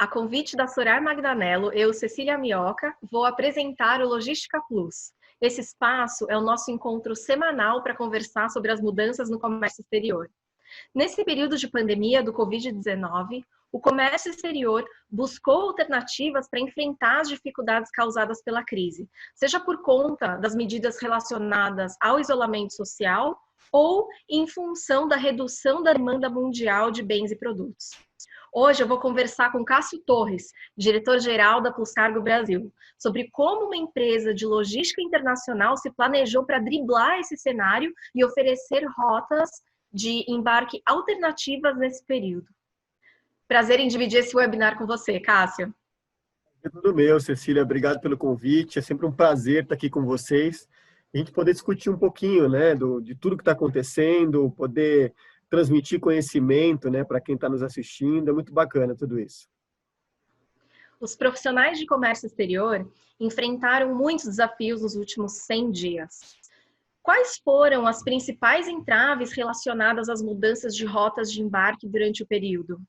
A convite da Sorar Magdanello, eu, Cecília Mioca, vou apresentar o Logística Plus. Esse espaço é o nosso encontro semanal para conversar sobre as mudanças no comércio exterior. Nesse período de pandemia do Covid-19, o comércio exterior buscou alternativas para enfrentar as dificuldades causadas pela crise, seja por conta das medidas relacionadas ao isolamento social ou em função da redução da demanda mundial de bens e produtos. Hoje eu vou conversar com Cássio Torres, diretor-geral da Pluscargo Brasil, sobre como uma empresa de logística internacional se planejou para driblar esse cenário e oferecer rotas de embarque alternativas nesse período. Prazer em dividir esse webinar com você, Cássio. É tudo meu, Cecília. Obrigado pelo convite. É sempre um prazer estar aqui com vocês. A gente poder discutir um pouquinho, né, de tudo que está acontecendo, poder transmitir conhecimento, né, para quem está nos assistindo. É muito bacana tudo isso. Os profissionais de comércio exterior enfrentaram muitos desafios nos últimos 100 dias. Quais foram as principais entraves relacionadas às mudanças de rotas de embarque durante o período?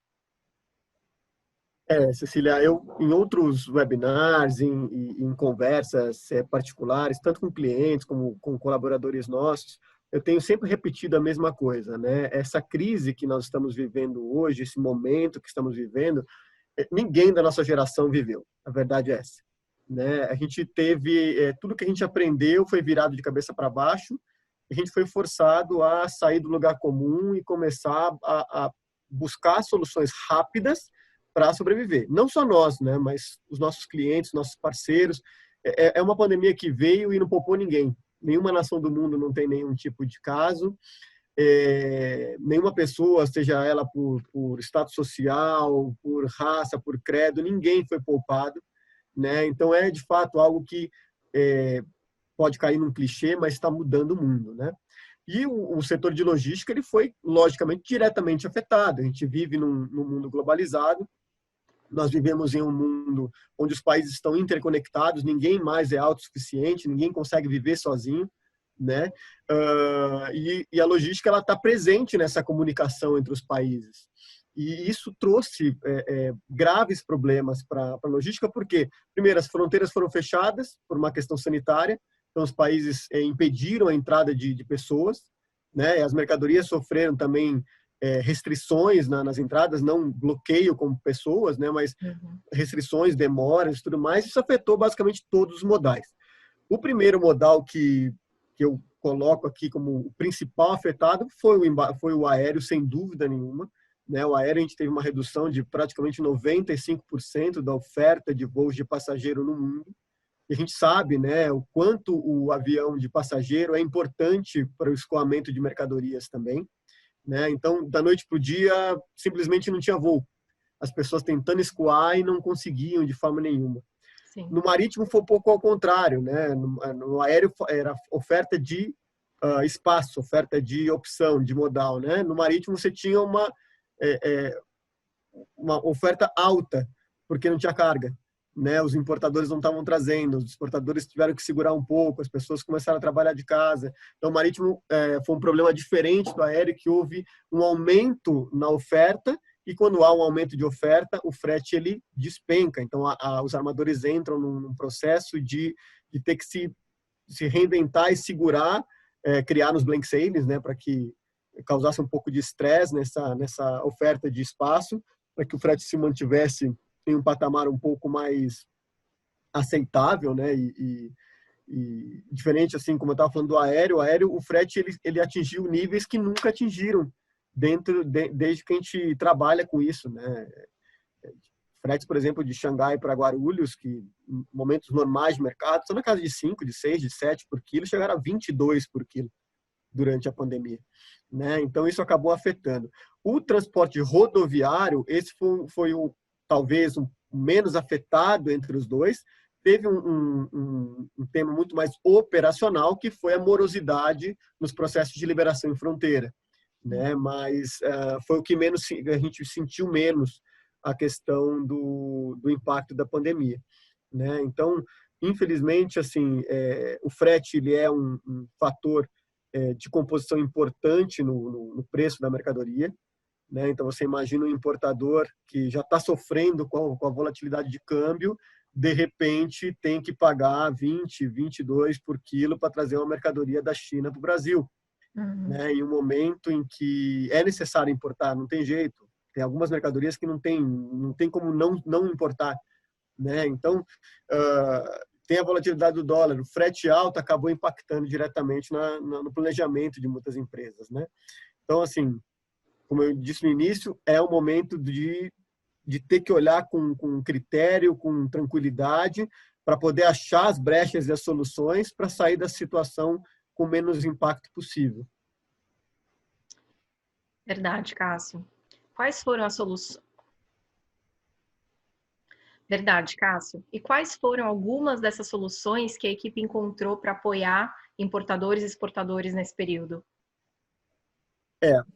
Cecília, em outros webinars, em conversas particulares, tanto com clientes como com colaboradores nossos, eu tenho sempre repetido a mesma coisa, né? Essa crise que nós estamos vivendo hoje, esse momento que estamos vivendo, ninguém da nossa geração viveu. A verdade é essa, né? A gente teve, tudo que a gente aprendeu foi virado de cabeça para baixo, e a gente foi forçado a sair do lugar comum e começar a buscar soluções rápidas para sobreviver. Não só nós, né, mas os nossos clientes, nossos parceiros. É uma pandemia que veio e não poupou ninguém. Nenhuma nação do mundo não tem nenhum tipo de caso. Nenhuma pessoa, seja ela por status social, por raça, por credo, ninguém foi poupado, né? Então é de fato algo que pode cair num clichê, mas está mudando o mundo, né? E o setor de logística ele foi logicamente diretamente afetado. A gente vive num mundo globalizado. Nós vivemos em um mundo onde os países estão interconectados, ninguém mais é autossuficiente, ninguém consegue viver sozinho, né? E a logística ela está presente nessa comunicação entre os países. E isso trouxe graves problemas para a logística, porque, primeiro, as fronteiras foram fechadas por uma questão sanitária, então os países impediram a entrada de pessoas, né? As mercadorias sofreram também restrições nas entradas, não bloqueio como pessoas, né, mas restrições, demoras e tudo mais. Isso afetou basicamente todos os modais. O primeiro modal que eu coloco aqui como o principal afetado foi o aéreo, sem dúvida nenhuma, né? O aéreo a gente teve uma redução de praticamente 95% da oferta de voos de passageiro no mundo. E a gente sabe, né, o quanto o avião de passageiro é importante para o escoamento de mercadorias também, né? Então, da noite para o dia, simplesmente não tinha voo. As pessoas tentando escoar e não conseguiam de forma nenhuma. Sim. No marítimo foi um pouco ao contrário, né? No aéreo era oferta de espaço, oferta de opção, de modal, né? No marítimo você tinha uma oferta alta, porque não tinha carga, né? Os importadores não estavam trazendo, os exportadores tiveram que segurar um pouco, as pessoas começaram a trabalhar de casa. Então, o marítimo foi um problema diferente do aéreo, que houve um aumento na oferta, e quando há um aumento de oferta, o frete ele despenca. Então, os armadores entram num processo de ter que se reinventar e segurar, criar os blank sailings, né, para que causasse um pouco de estresse nessa oferta de espaço, para que o frete se mantivesse em um patamar um pouco mais aceitável, né? E diferente, assim, como eu estava falando do aéreo, o frete ele atingiu níveis que nunca atingiram desde que a gente trabalha com isso, né? Fretes, por exemplo, de Xangai para Guarulhos, que em momentos normais de mercado, estão na casa de 5, de 6, de 7 por quilo, chegaram a 22 por quilo durante a pandemia, né? Então isso acabou afetando. O transporte rodoviário, esse foi talvez o menos afetado entre os dois. Teve um tema muito mais operacional, que foi a morosidade nos processos de liberação em fronteira, né? Mas foi o que a gente sentiu menos a questão do impacto da pandemia, né? Então, infelizmente, assim, o frete ele é um fator de composição importante no preço da mercadoria, né? Então, você imagina um importador que já está sofrendo com a volatilidade de câmbio, de repente tem que pagar 20, 22 por quilo para trazer uma mercadoria da China para o Brasil, né? Em um momento em que é necessário importar, não tem jeito. Tem algumas mercadorias que não tem como não importar, né? Então, tem a volatilidade do dólar, o frete alto acabou impactando diretamente no planejamento de muitas empresas, né? Então, assim, como eu disse no início, é o momento de ter que olhar com critério, com tranquilidade, para poder achar as brechas e as soluções para sair da situação com menos impacto possível. Verdade, Cássio. Quais foram as soluções? Verdade, Cássio. E quais foram algumas dessas soluções que a equipe encontrou para apoiar importadores e exportadores nesse período?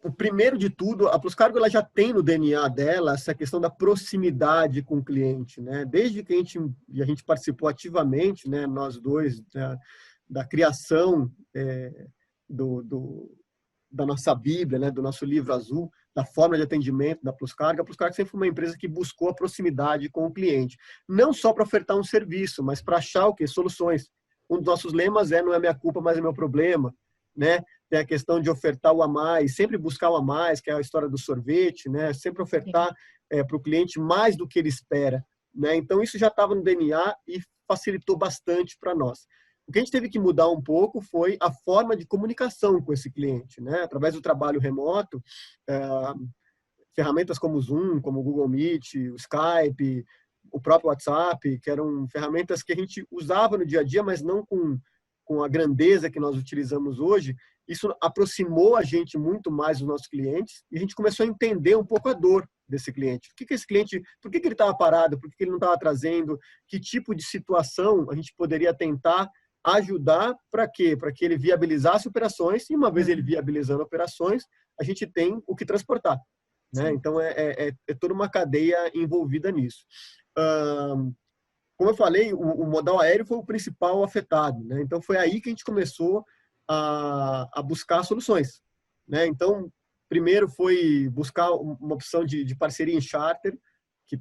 O primeiro de tudo, a Pluscargo ela já tem no DNA dela essa questão da proximidade com o cliente, né? Desde que a gente participou ativamente, né, nós dois, da criação da nossa Bíblia, né, do nosso livro azul, da forma de atendimento da Pluscargo. A Pluscargo sempre foi uma empresa que buscou a proximidade com o cliente, não só para ofertar um serviço, mas para achar o quê? Soluções. Um dos nossos lemas não é minha culpa, mas é meu problema, né? Tem a questão de ofertar o a mais, sempre buscar o a mais, que é a história do sorvete, né? Sempre ofertar para o cliente mais do que ele espera, né? Então, isso já estava no DNA e facilitou bastante para nós. O que a gente teve que mudar um pouco foi a forma de comunicação com esse cliente, né? Através do trabalho remoto, ferramentas como o Zoom, como o Google Meet, o Skype, o próprio WhatsApp, que eram ferramentas que a gente usava no dia a dia, mas não com a grandeza que nós utilizamos hoje. Isso aproximou a gente muito mais dos nossos clientes e a gente começou a entender um pouco a dor desse cliente. Por que ele estava parado? Por que ele não estava trazendo? Que tipo de situação a gente poderia tentar ajudar para quê? Para que ele viabilizasse operações e uma vez ele viabilizando operações, a gente tem o que transportar, né? Então, é toda uma cadeia envolvida nisso. Como eu falei, o modal aéreo foi o principal afetado, né? Então, foi aí que a gente começou a buscar soluções, né? Então, primeiro foi buscar uma opção de parceria em charter, que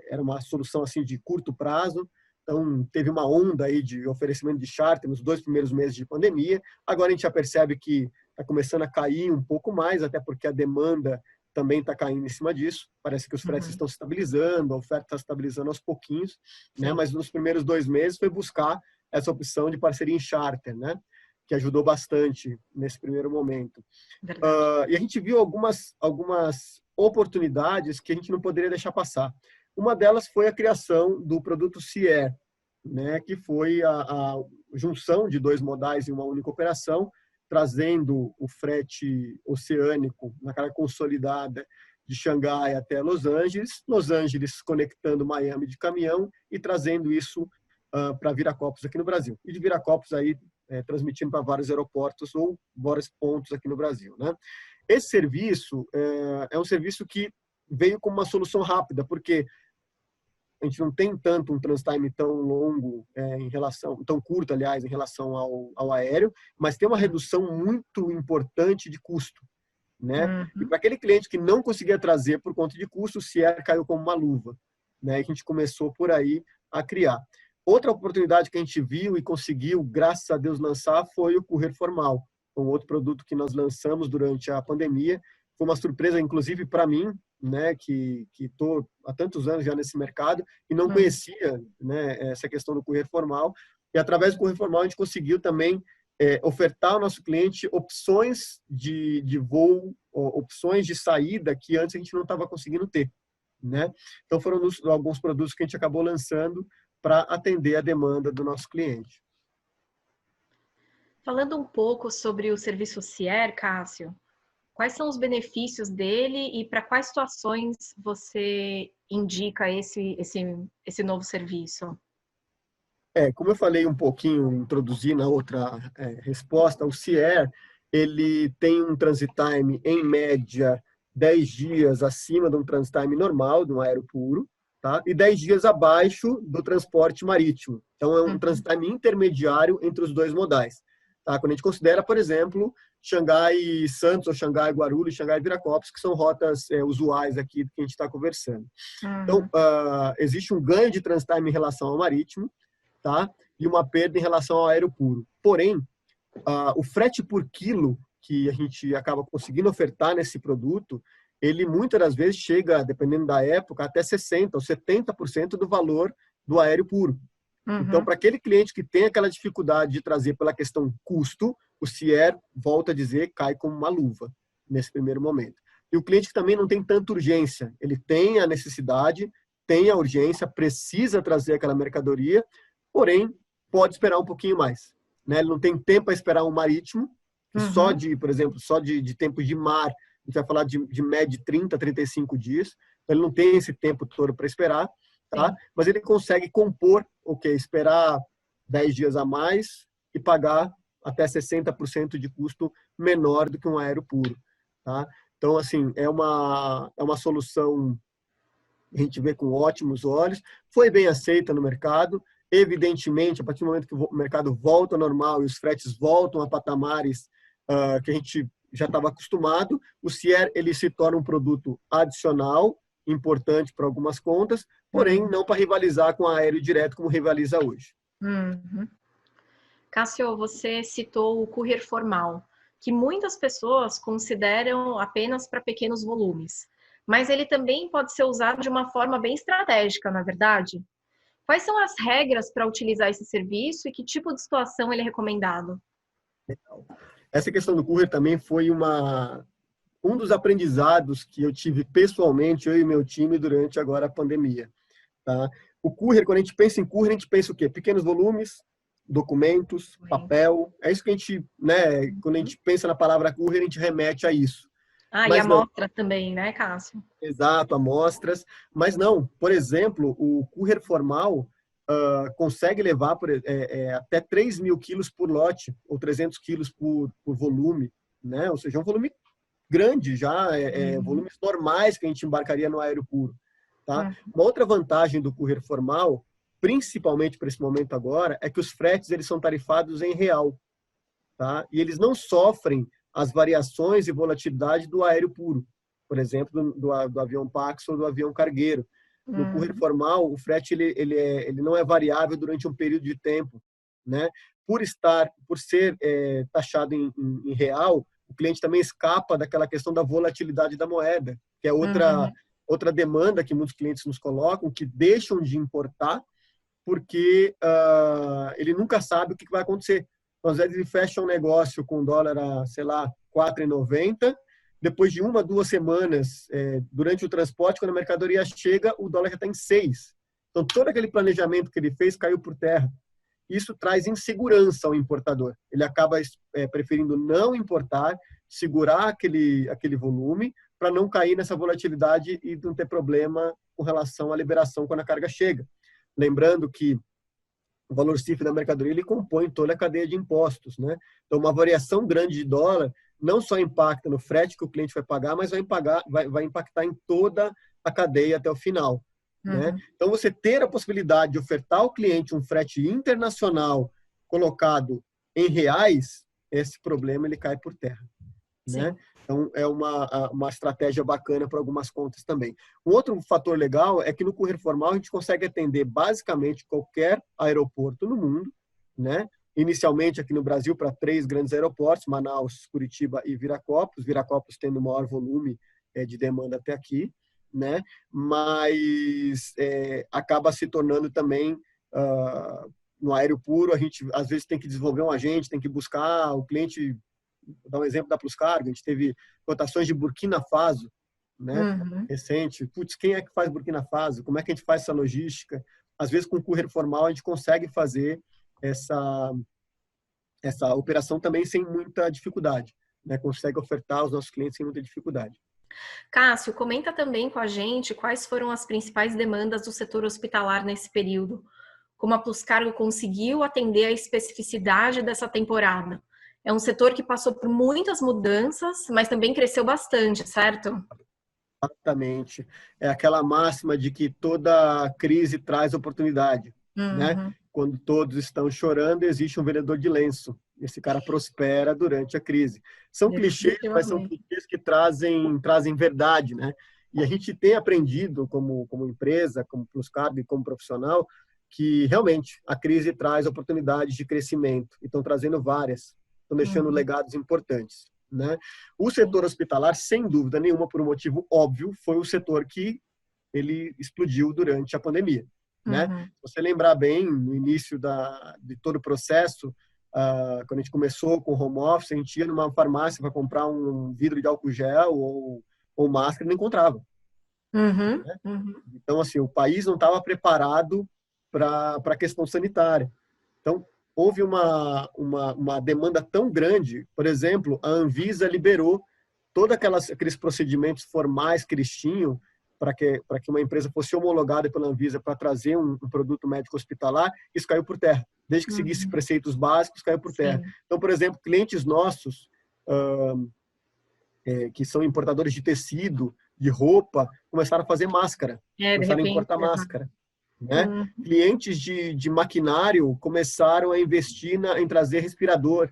era uma solução assim de curto prazo. Então, teve uma onda aí de oferecimento de charter nos 2 primeiros meses de pandemia. Agora a gente já percebe que está começando a cair um pouco mais, até porque a demanda também está caindo em cima disso. Parece que os fretes estão se estabilizando, a oferta está se estabilizando aos pouquinhos, né? Mas nos primeiros 2 meses foi buscar essa opção de parceria em charter, né? Que ajudou bastante nesse primeiro momento. E a gente viu algumas oportunidades que a gente não poderia deixar passar. Uma delas foi a criação do produto CIER, né? Que foi a junção de 2 modais em uma única operação, trazendo o frete oceânico na carga consolidada de Xangai até Los Angeles conectando Miami de caminhão e trazendo isso para Viracopos aqui no Brasil. E de Viracopos aí transmitindo para vários aeroportos ou vários pontos aqui no Brasil, né? Esse serviço é um serviço que veio como uma solução rápida, porque a gente não tem tanto um transit time tão longo tão curto, aliás, em relação ao aéreo, mas tem uma redução muito importante de custo, né? E para aquele cliente que não conseguia trazer por conta de custo, o CIER caiu como uma luva, né? E a gente começou por aí a criar. Outra oportunidade que a gente viu e conseguiu, graças a Deus, lançar foi o Courier Formal, um outro produto que nós lançamos durante a pandemia. Foi uma surpresa, inclusive, para mim, né, que estou há tantos anos já nesse mercado e não conhecia, né, essa questão do Courier Formal. E através do Courier Formal a gente conseguiu também ofertar ao nosso cliente opções de voo, opções de saída que antes a gente não estava conseguindo ter, né? Então foram alguns produtos que a gente acabou lançando para atender a demanda do nosso cliente. Falando um pouco sobre o serviço CIER, Cássio, quais são os benefícios dele e para quais situações você indica esse novo serviço? Como eu falei um pouquinho, introduzi na outra resposta, o CIER, ele tem um transit time, em média, 10 dias acima de um transit time normal, de um aéreo puro, tá? E 10 dias abaixo do transporte marítimo. Então, é um transit time intermediário entre os 2 modais. Tá? Quando a gente considera, por exemplo, Xangai e Santos, ou Xangai e Guarulhos, Xangai e Viracopos, que são rotas usuais aqui que a gente está conversando. Então, existe um ganho de transit time em relação ao marítimo, tá? E uma perda em relação ao aéreo puro. Porém, o frete por quilo que a gente acaba conseguindo ofertar nesse produto, ele muitas das vezes chega, dependendo da época, até 60% ou 70% do valor do aéreo puro. Então, para aquele cliente que tem aquela dificuldade de trazer pela questão custo, o CIER, volta a dizer, cai como uma luva nesse primeiro momento. E o cliente que também não tem tanta urgência, ele tem a necessidade, tem a urgência, precisa trazer aquela mercadoria, porém, pode esperar um pouquinho mais. Né? Ele não tem tempo para esperar um marítimo, que só de, por exemplo, só de tempo de mar, a gente vai falar de média de 30, 35 dias, então ele não tem esse tempo todo para esperar, tá? Mas ele consegue compor, esperar 10 dias a mais e pagar até 60% de custo menor do que um aéreo puro, tá? Então, assim, é uma solução que a gente vê com ótimos olhos, foi bem aceita no mercado, evidentemente, a partir do momento que o mercado volta ao normal e os fretes voltam a patamares que a gente já estava acostumado, o CIER ele se torna um produto adicional, importante para algumas contas, porém não para rivalizar com o aéreo direto como rivaliza hoje. Cássio, você citou o courier formal, que muitas pessoas consideram apenas para pequenos volumes, mas ele também pode ser usado de uma forma bem estratégica, na verdade? Quais são as regras para utilizar esse serviço e que tipo de situação ele é recomendado? Essa questão do courier também foi um dos aprendizados que eu tive pessoalmente, eu e meu time, durante agora a pandemia. Tá? O courier, quando a gente pensa em courier, a gente pensa o quê? Pequenos volumes, documentos, papel. É isso que a gente, né? Quando a gente pensa na palavra courier, a gente remete a isso. Mas e amostra também, né, Cássio? Exato, amostras. Mas não, por exemplo, o courier formal consegue levar até 3 mil quilos por lote, ou 300 quilos por volume, né? Ou seja, um volume grande já, volumes normais que a gente embarcaria no aéreo puro. Tá? Uma outra vantagem do courier formal, principalmente para esse momento agora, é que os fretes eles são tarifados em real. Tá? E eles não sofrem as variações e volatilidade do aéreo puro. Por exemplo, do avião Pax ou do avião cargueiro. No courier formal, o frete ele não é variável durante um período de tempo. Né? Por ser taxado em real, o cliente também escapa daquela questão da volatilidade da moeda, que é outra demanda que muitos clientes nos colocam, que deixam de importar porque ele nunca sabe o que vai acontecer. Então, às vezes ele fecha um negócio com dólar a, sei lá, 4,90, depois de 1 a 2 semanas, durante o transporte, quando a mercadoria chega, o dólar já está em 6. Então, todo aquele planejamento que ele fez caiu por terra. Isso traz insegurança ao importador. Ele acaba preferindo não importar, segurar aquele volume, para não cair nessa volatilidade e não ter problema com relação à liberação quando a carga chega. Lembrando que o valor CIF da mercadoria ele compõe toda a cadeia de impostos. Né? Então, uma variação grande de dólar não só impacta no frete que o cliente vai pagar, mas vai impactar em toda a cadeia até o final. Né? Então, você ter a possibilidade de ofertar ao cliente um frete internacional colocado em reais, esse problema ele cai por terra. Né? Então, é uma estratégia bacana para algumas contas também. Um outro fator legal é que no courier formal a gente consegue atender basicamente qualquer aeroporto no mundo, né? Inicialmente aqui no Brasil para 3 grandes aeroportos, Manaus, Curitiba e Viracopos. Viracopos tendo o maior volume de demanda até aqui. Né? Mas acaba se tornando também no aéreo puro, a gente às vezes tem que desenvolver um agente, tem que buscar o cliente. Vou dar um exemplo da Pluscargo, a gente teve cotações de Burkina Faso, né? Recente. Putz, quem é que faz Burkina Faso? Como é que a gente faz essa logística? Às vezes com courier formal a gente consegue fazer essa operação também sem muita dificuldade, né? Consegue ofertar aos nossos clientes sem muita dificuldade. Cássio, comenta também com a gente quais foram as principais demandas do setor hospitalar nesse período. Como a Pluscargo conseguiu atender a especificidade dessa temporada? É um setor que passou por muitas mudanças, mas também cresceu bastante, certo? Exatamente. É aquela máxima de que toda crise traz oportunidade. Né? Quando todos estão chorando, existe um vendedor de lenço. Esse cara prospera durante a crise. São clichês, mas são clichês que trazem verdade, né? E a gente tem aprendido como empresa, como Pluscargo e como profissional, que realmente a crise traz oportunidades de crescimento. E estão trazendo várias, estão deixando legados importantes, né? O setor hospitalar, sem dúvida nenhuma, por um motivo óbvio, foi o setor que ele explodiu durante a pandemia, né? Se você lembrar bem, no início de todo o processo, quando a gente começou com o home office, a gente ia numa farmácia para comprar um vidro de álcool gel ou máscara e não encontrava. Né? Então, assim, o país não estava preparado para a questão sanitária. Então, houve uma demanda tão grande, por exemplo, a Anvisa liberou todos aqueles procedimentos formais que eles tinham para que uma empresa fosse homologada pela Anvisa para trazer um produto médico hospitalar, isso caiu por terra. Desde que seguisse preceitos básicos, caiu por terra. Então, por exemplo, clientes nossos, que são importadores de tecido, de roupa, começaram a fazer máscara, começaram a importar máscara. Né? Clientes de maquinário começaram a investir em trazer respirador.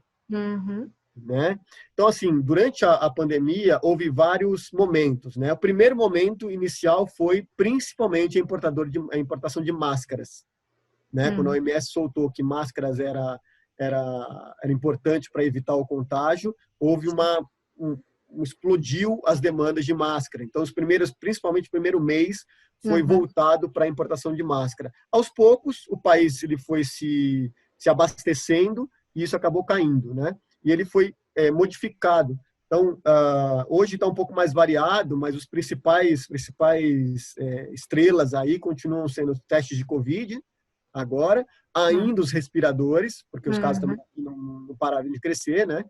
Né? Então, assim, durante a pandemia, houve vários momentos. Né? O primeiro momento inicial foi principalmente a importação de máscaras. Né? Quando a OMS soltou que máscaras era importante para evitar o contágio, explodiu as demandas de máscara. Então, principalmente o primeiro mês, foi voltado para a importação de máscara. Aos poucos, o país ele foi se abastecendo e isso acabou caindo, né? E ele foi modificado. Então, hoje está um pouco mais variado, mas os principais estrelas aí continuam sendo os testes de Covid, agora, ainda os respiradores, porque os casos também não pararam de crescer, né?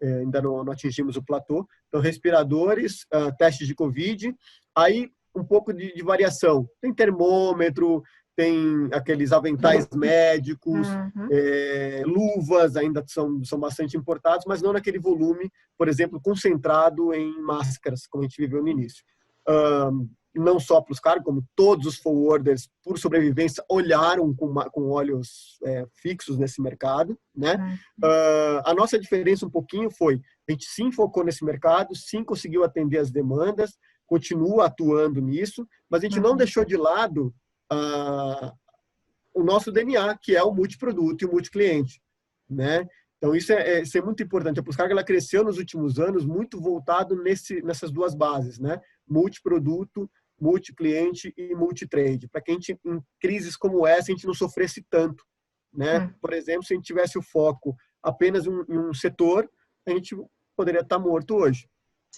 Ainda não atingimos o platô. Então, respiradores, testes de Covid, aí um pouco de variação. Tem termômetro, tem aqueles aventais médicos, luvas ainda são bastante importados, mas não naquele volume, por exemplo, concentrado em máscaras, como a gente viveu no início. Não só para os caras, como todos os forwarders, por sobrevivência, olharam com olhos fixos nesse mercado, né? A nossa diferença um pouquinho foi, a gente sim focou nesse mercado, sim conseguiu atender as demandas, continua atuando nisso, mas a gente não deixou de lado o nosso DNA, que é o multiproduto e o multicliente, né? Então, isso é muito importante. A Pluscargo, ela cresceu nos últimos anos muito voltado nessas duas bases, né? Multiproduto, multicliente e multitrade, para que a gente, em crises como essa, a gente não sofresse tanto, né? Por exemplo, se a gente tivesse o foco apenas em um setor, a gente poderia estar morto hoje,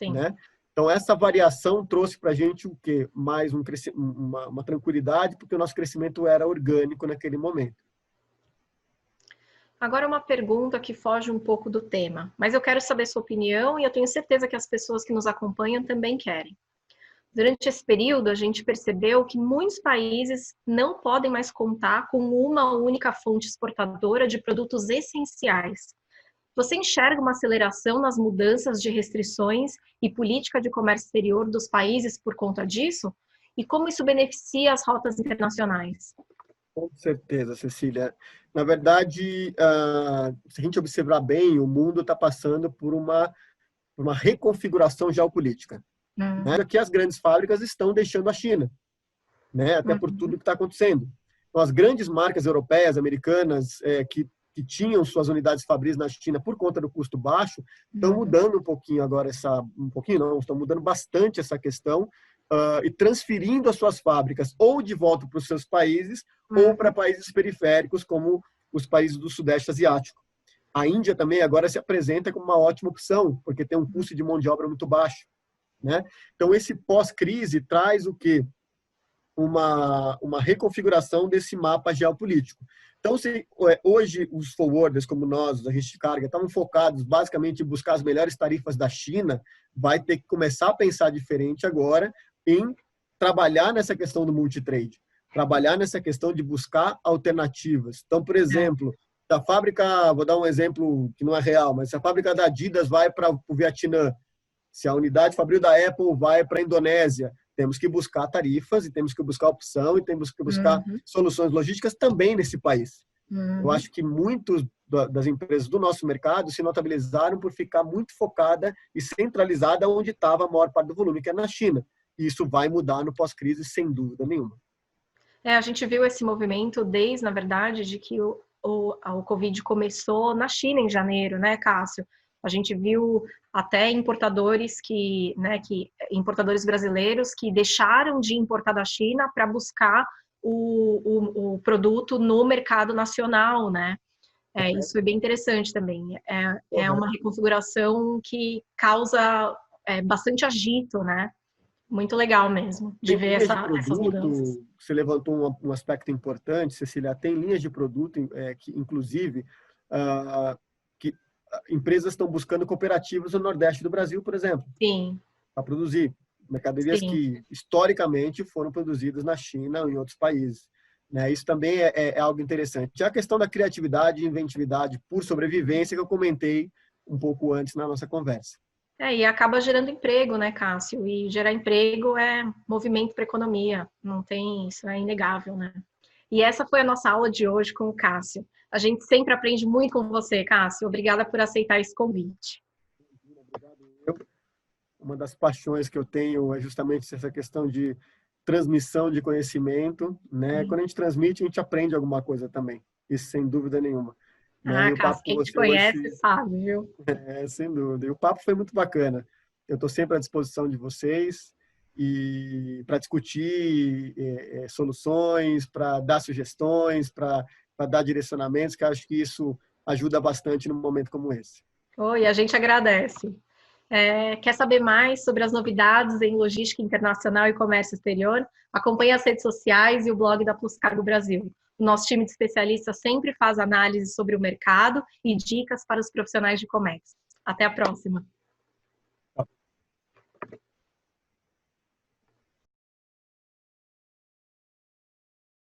né? Então, essa variação trouxe para a gente o quê? Mais uma tranquilidade, porque o nosso crescimento era orgânico naquele momento. Agora uma pergunta que foge um pouco do tema, mas eu quero saber sua opinião e eu tenho certeza que as pessoas que nos acompanham também querem. Durante esse período, a gente percebeu que muitos países não podem mais contar com uma única fonte exportadora de produtos essenciais. Você enxerga uma aceleração nas mudanças de restrições e política de comércio exterior dos países por conta disso? E como isso beneficia as rotas internacionais? Com certeza, Cecília. Na verdade, se a gente observar bem, o mundo está passando por uma reconfiguração geopolítica. Né? Que as grandes fábricas estão deixando a China, né? Até por tudo que está acontecendo. Então, as grandes marcas europeias, americanas, que tinham suas unidades fabris na China por conta do custo baixo, estão mudando um pouquinho agora estão mudando bastante essa questão e transferindo as suas fábricas ou de volta para os seus países ou para países periféricos, como os países do Sudeste Asiático. A Índia também agora se apresenta como uma ótima opção, porque tem um custo de mão de obra muito baixo, né? Então, esse pós-crise traz o quê? Uma reconfiguração desse mapa geopolítico. Então, hoje os forwarders como nós, os agentes de carga, estavam focados basicamente em buscar as melhores tarifas da China, vai ter que começar a pensar diferente agora em trabalhar nessa questão do multitrade, trabalhar nessa questão de buscar alternativas. Então, por exemplo, a fábrica, vou dar um exemplo que não é real, mas se a fábrica da Adidas vai para o Vietnã, se a unidade fabril da Apple vai para a Indonésia, temos que buscar tarifas e temos que buscar opção e temos que buscar soluções logísticas também nesse país. Eu acho que muitos das empresas do nosso mercado se notabilizaram por ficar muito focada e centralizada onde estava a maior parte do volume, que é na China. E isso vai mudar no pós-crise, sem dúvida nenhuma. A gente viu esse movimento desde, na verdade, de que o Covid começou na China em janeiro, né, Cássio? A gente viu até importadores importadores brasileiros que deixaram de importar da China para buscar o produto no mercado nacional, né? Isso é bem interessante também. É uma reconfiguração que causa bastante agito, né? Muito legal mesmo, de ver Linhas de essas mudanças. produto, você levantou um aspecto importante, Cecília, tem linhas de produto que, inclusive, que empresas estão buscando cooperativas no Nordeste do Brasil, por exemplo, Sim, para produzir mercadorias sim. que, historicamente, foram produzidas na China ou em outros países. Né? Isso também é algo interessante. E a questão da criatividade e inventividade por sobrevivência, que eu comentei um pouco antes na nossa conversa. E acaba gerando emprego, né, Cássio? E gerar emprego é movimento para a economia. Não tem, isso é inegável, né? E essa foi a nossa aula de hoje com o Cássio. A gente sempre aprende muito com você, Cássio. Obrigada por aceitar esse convite. Uma das paixões que eu tenho é justamente essa questão de transmissão de conhecimento, né? Quando a gente transmite, a gente aprende alguma coisa também. Isso sem dúvida nenhuma. Né? E o papo Cássio, com quem te você conhece hoje sabe, viu? sem dúvida. E o papo foi muito bacana. Eu estou sempre à disposição de vocês e para discutir soluções, para dar sugestões, para dar direcionamentos, que eu acho que isso ajuda bastante num momento como esse. Oi, a gente agradece. Quer saber mais sobre as novidades em logística internacional e comércio exterior? Acompanhe as redes sociais e o blog da Plus Cargo Brasil. O nosso time de especialistas sempre faz análise sobre o mercado e dicas para os profissionais de comércio. Até a próxima!